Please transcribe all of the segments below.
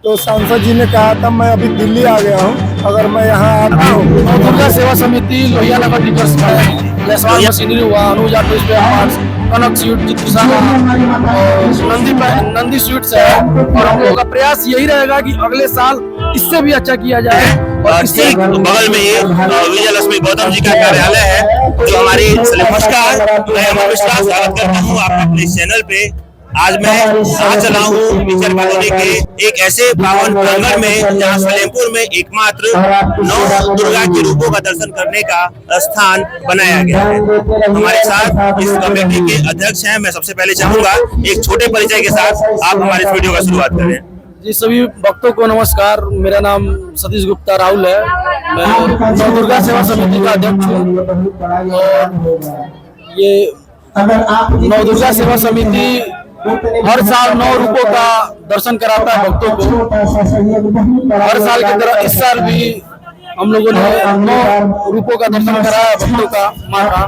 तो सांसद जी ने कहा था मैं अभी दिल्ली आ गया हूँ, अगर मैं यहाँ आता हूँ। दुर्गा सेवा समिति लोहिया नगर टीचर्स में जयसवाल मशीनरी हुआ, अनुज ऑटो स्पेयर पार्ट्स, कनक स्वीट, चित्रशाला, नंदी स्वीट्स है। और हम लोगों का प्रयास यही रहेगा कि अगले साल इससे भी अच्छा किया जाए। और ठीक बगल में ही विजय लक्ष्मी गौतम जी का कार्यालय है जो हमारी। नमस्कार, मैं अमर मिश्रा स्वागत करता हूँ आपका अपने चैनल पे। आज मैं आ चला हूँ टीचर कॉलोनी के एक ऐसे पावन प्रांगण में जहाँ सलेमपुर में एकमात्र 9 दुर्गा के रूपों का दर्शन करने का स्थान बनाया गया है। हमारे साथ इस कमेटी के अध्यक्ष हैं। मैं सबसे पहले चाहूंगा एक छोटे परिचय के साथ आप हमारे इस वीडियो का शुरुआत करें। जी, सभी भक्तों को नमस्कार। मेरा नाम सतीश गुप्ता राहुल है। मैं नौ दुर्गा सेवा समिति का अध्यक्ष हूँ। ये नौ दुर्गा सेवा समिति हर साल 9 रूपों का दर्शन कराता है भक्तों को। हर साल की तरह इस साल भी हम लोगों ने 9 रूपों का दर्शन कराया भक्तों का, माँ का।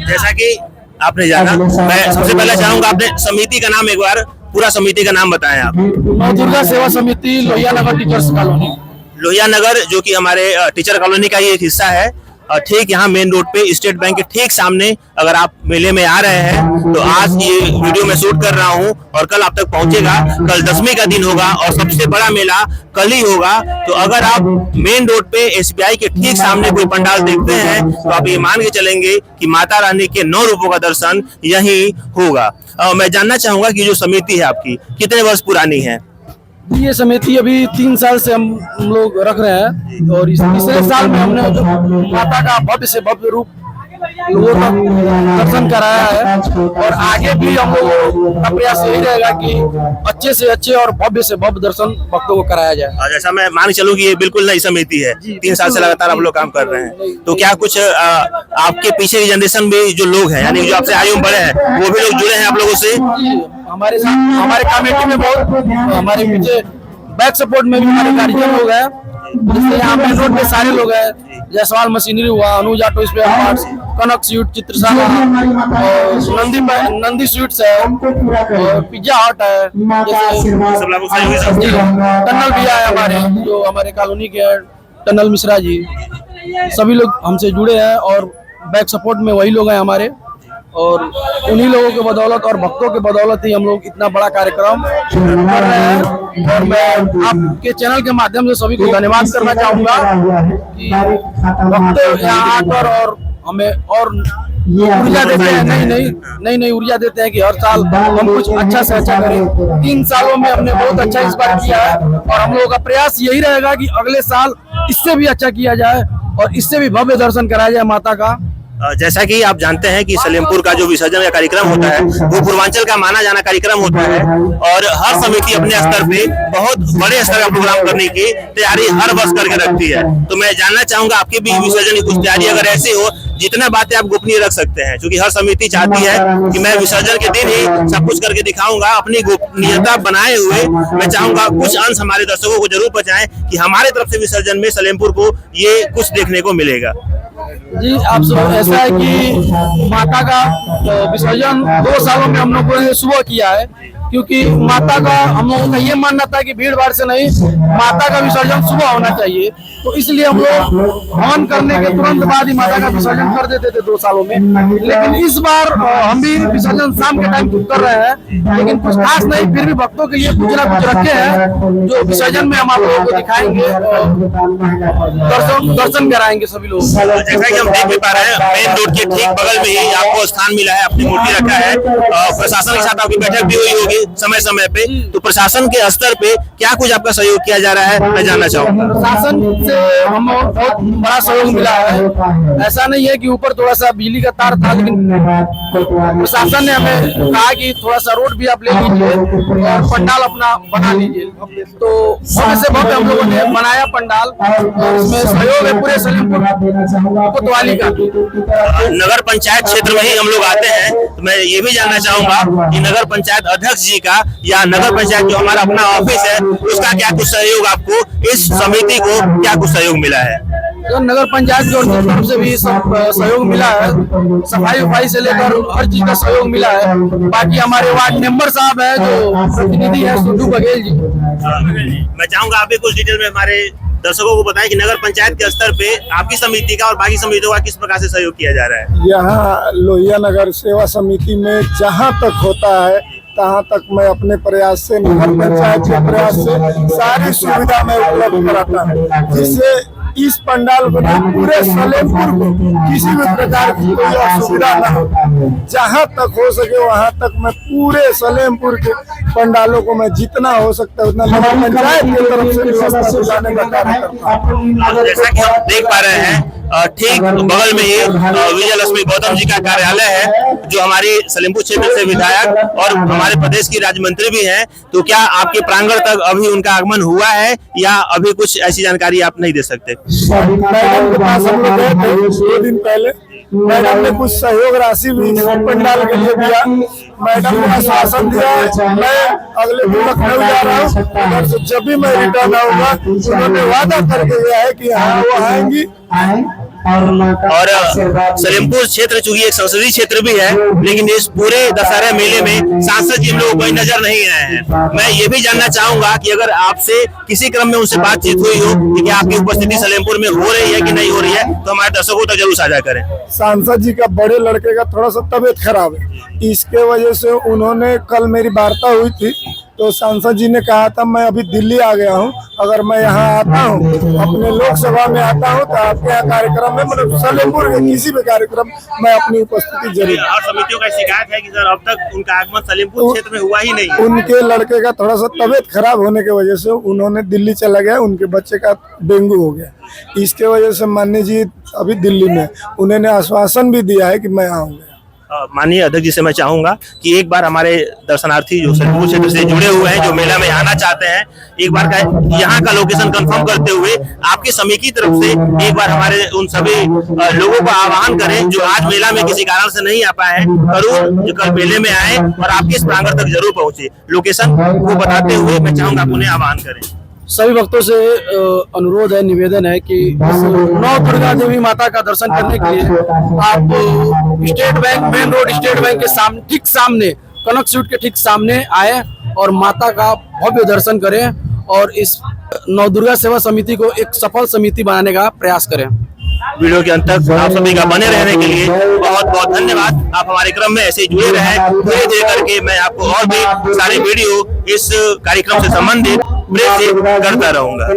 जैसा कि आपने जाना, मैं सबसे पहले चाहूंगा आपने समिति का नाम एक बार पूरा समिति का नाम बताएं आप। नौ दुर्गा सेवा समिति लोहिया नगर टीचर्स कॉलोनी। लोहिया नगर जो कि हमारे टीचर कॉलोनी का ही एक हिस्सा है। ठीक यहाँ मेन रोड पे स्टेट बैंक के ठीक सामने अगर आप मेले में आ रहे हैं तो आज ये वीडियो मैं शूट कर रहा हूँ और कल आप तक पहुंचेगा। कल 10वीं का दिन होगा और सबसे बड़ा मेला कल ही होगा। तो अगर आप मेन रोड पे SBI के ठीक सामने कोई पंडाल देखते हैं तो आप ये मान के चलेंगे कि माता रानी के 9 रूपों का दर्शन यही होगा। मैं जानना चाहूंगा कि जो समिति है आपकी कितने वर्ष पुरानी है? ये समिति अभी 3 साल से हम लोग रख रहे हैं और इस तीसरे साल में हमने माता का भव्य से भव्य रूप लोगों का दर्शन कराया है। और आगे भी हम लोगों का प्रयास यही रहेगा कि अच्छे से अच्छे और भव्य से भव्य दर्शन भक्तों को कराया जाए। जैसा मैं मान चलूं कि ये बिल्कुल नई समिति है, 3 साल से लगातार आप लोग काम कर रहे हैं, तो क्या कुछ आपके पीछे की जनरेशन भी जो लोग हैं, यानी जो आपसे आयु में बड़े हैं, वो भी लोग जुड़े हैं आप लोगों से? हमारे साथ हमारे कमेटी में बहुत हमारे पीछे बैक सपोर्ट में भी हमारे कार्यक्रम लोग हैं। जैसे यहाँ मेन रोड पे सारे लोग हैं। जयसवाल मशीनरी हुआ, अनुज ऑटो स्पेयर पार्ट्स, कनक स्वीट, चित्रशाला, नंदी स्वीट्स है, और पिज्जा हट है। टनल भी है हमारे, जो हमारे कॉलोनी के हैं, टनल मिश्रा जी, सभी लोग हमसे जुड़े हैं और बैक सपोर्ट में वही लोग हैं हमारे। और उन्हीं लोगों के बदौलत और भक्तों के बदौलत ही हम लोग इतना बड़ा कार्यक्रम कर रहे हैं। और मैं आपके चैनल के माध्यम से सभी को धन्यवाद करना चाहूंगा कि भक्त यहाँ आकर और हमें और ऊर्जा देते हैं, नई ऊर्जा देते हैं कि हर साल हम कुछ अच्छा से अच्छा करें। 3 सालों में हमने बहुत अच्छा इस बार किया है और हम लोगों का प्रयास यही रहेगा कि अगले साल इससे भी अच्छा किया जाए और इससे भी भव्य दर्शन कराया जाए माता का। जैसा कि आप जानते हैं कि सलेमपुर का जो विसर्जन का कार्यक्रम होता है वो पूर्वांचल का माना जाना कार्यक्रम होता है और हर समिति अपने स्तर पे बहुत बड़े स्तर का प्रोग्राम करने की तैयारी हर वर्ष करके रखती है। तो मैं जानना चाहूंगा आपकी भी विसर्जन की कुछ तैयारी अगर ऐसी हो, जितना बातें आप गोपनीय रख सकते हैं, क्योंकि हर समिति चाहती है कि मैं विसर्जन के दिन ही सब कुछ करके दिखाऊंगा। अपनी गोपनीयता बनाए हुए मैं चाहूंगा कुछ अंश हमारे दर्शकों को जरूर पहुंचाएं कि हमारे तरफ से विसर्जन में सलेमपुर को ये कुछ देखने को मिलेगा। जी, आप सब ऐसा है कि माता का विसर्जन 2 सालों में हम लोगों ने सुबह किया है, क्योंकि माता का हम लोगों का ये मानना था कि भीड़ भाड़ से नहीं, माता का विसर्जन सुबह होना चाहिए। तो इसलिए हम लोग हवन करने के तुरंत बाद ही माता का विसर्जन कर देते थे 2 सालों में। लेकिन इस बार हम भी विसर्जन शाम के टाइम कर रहे हैं, लेकिन कुछ खास नहीं, फिर भी भक्तों के लिए कुछ ना कुछ रखे हैं जो विसर्जन में हम आप लोगों को दिखाएंगे और दर्शन कराएंगे सभी लोग। जैसा कि हम देख भी पा रहे हैं, मेन रोड के ठीक बगल में ही आपको स्थान मिला है, अपनी मूर्ति रखा है। प्रशासन के साथ आपकी बैठक भी हुई होगी समय समय पे, तो प्रशासन के स्तर पे क्या कुछ आपका सहयोग किया जा रहा है, मैं जानना चाहूंगा। प्रशासन से हमें बहुत बड़ा सहयोग मिला है। ऐसा नहीं है कि ऊपर थोड़ा सा बिजली का तार था, लेकिन प्रशासन ने हमें कहा कि थोड़ा सा रोड भी आप ले लीजिए और पंडाल अपना बना लीजिए। तो भव्य से भव्य हम लोगों ने बनाया पंडाल और इसमें सहयोग है पूरे सलेमपुर कोतवाली का। नगर पंचायत क्षेत्र में ही हम लोग आते हैं, तो मैं ये भी जानना चाहूंगा कि नगर पंचायत अध्यक्ष जी का या नगर पंचायत जो हमारा अपना ऑफिस है उसका क्या कुछ सहयोग, आपको इस समिति को क्या कुछ सहयोग मिला है? तो नगर पंचायत की ओर की तरफ से भी सब सहयोग मिला है, सफाई वफाई से लेकर हर चीज का सहयोग मिला है। बाकी हमारे वार्ड मेंबर साहब है जो प्रतिनिधि है सिद्धू बघेल जी। मैं चाहूंगा आप भी कुछ डिटेल में हमारे दर्शकों को बताएं कि नगर पंचायत के स्तर पे आपकी समिति का और बाकी समितियों का किस प्रकार से सहयोग किया जा रहा है। यहाँ लोहिया नगर सेवा समिति में जहाँ तक होता है तहाँ तक मैं अपने प्रयास से, नगर पंचायत के प्रयास से सारी सुविधा मैं उपलब्ध कराता हूँ, जिससे इस पंडाल को नहीं पूरे सलेमपुर को किसी भी प्रकार की कोई असुविधा न हो। जहाँ तक हो सके वहाँ तक मैं पूरे सलेमपुर के पंडालों को मैं जितना हो सकता है उतना नगर पंचायत की तरफ से व्यवस्था दिलाने का कार्य करता हूँ। जैसा कि हम देख पा रहे हैं ठीक बगल में ही विजय लक्ष्मी गौतम जी का कार्यालय है, जो हमारी सलेमपुर क्षेत्र से विधायक और हमारे प्रदेश की राज्य मंत्री भी हैं। तो क्या आपके प्रांगण तक अभी उनका आगमन हुआ है या अभी कुछ ऐसी जानकारी आप नहीं दे सकते? मैडम के पास हम लोग गए थे 2 दिन पहले। मैडम ने कुछ सहयोग राशि भी पंडाल के लिए दिया। मैडम ने आश्वासन दिया मैं अगले दिन लखनऊ जा रहा हूँ, उधर से जब भी मैं रिटर्न आऊंगा उन्होंने वादा करके गया है कि हाँ वो आएंगी। और सलेमपुर क्षेत्र चूंकि एक संसदीय क्षेत्र भी है, लेकिन इस पूरे दशहरा मेले में सांसद जी हम लोगों को नजर नहीं आए हैं। मैं ये भी जानना चाहूंगा कि अगर आपसे किसी क्रम में उनसे बातचीत हुई हो कि आपकी उपस्थिति सलेमपुर में हो रही है कि नहीं हो रही है, तो हमारे दर्शकों तक जरूर साझा करें। सांसद जी का बड़े लड़के का थोड़ा सा तबीयत खराब है, इसके वजह से उन्होंने, कल मेरी वार्ता हुई थी तो सांसद जी ने कहा था मैं अभी दिल्ली आ गया हूँ, अगर मैं यहाँ आता हूँ अपने लोकसभा में आता हूँ तो आपके यहाँ कार्यक्रम में, मतलब सलेमपुर के किसी भी कार्यक्रम में अपनी उपस्थिति जरूर। और समितियों का शिकायत है कि सर अब तक उनका आगमन सलेमपुर क्षेत्र में हुआ ही नहीं है। उनके लड़के का थोड़ा सा तबीयत खराब होने की वजह से उन्होंने दिल्ली चला गया, उनके बच्चे का डेंगू हो गया, इसके वजह से माननीय जी अभी दिल्ली में, उन्होंने आश्वासन भी दिया है कि मैं आऊँगा। माननीय अध्यक्ष जी से मैं चाहूंगा कि एक बार हमारे दर्शनार्थी जो सलेमपुर क्षेत्र से जुड़े हुए हैं, जो मेला में आना चाहते हैं, एक बार का यहाँ का लोकेशन कंफर्म करते हुए आपकी समिति की तरफ से एक बार हमारे उन सभी लोगों को आह्वान करें जो आज मेला में किसी कारण से नहीं आ पाए हैं, जरूर जो कल मेले में आए और आपके इस प्रांगण तक जरूर पहुंचे। लोकेशन को बताते हुए मैं चाहूंगा आप उन्हें आह्वान करें। सभी भक्तों से अनुरोध है, निवेदन है कि नौ दुर्गा देवी माता का दर्शन करने के लिए आप state bank, main road state bank के सामने, ठीक सामने, कनक स्वीट के ठीक सामने आए और माता का भव्य दर्शन करें और इस नौ दुर्गा सेवा समिति को एक सफल समिति बनाने का प्रयास करें। वीडियो के अंत तक आप सभी का बने रहने के लिए बहुत बहुत धन्यवाद। आप हमारे क्रम में ऐसे ही जुड़े रहें, धीरे धीरे करके मैं आपको और भी सारे वीडियो इस कार्यक्रम से संबंधित प्रेषित करता रहूंगा।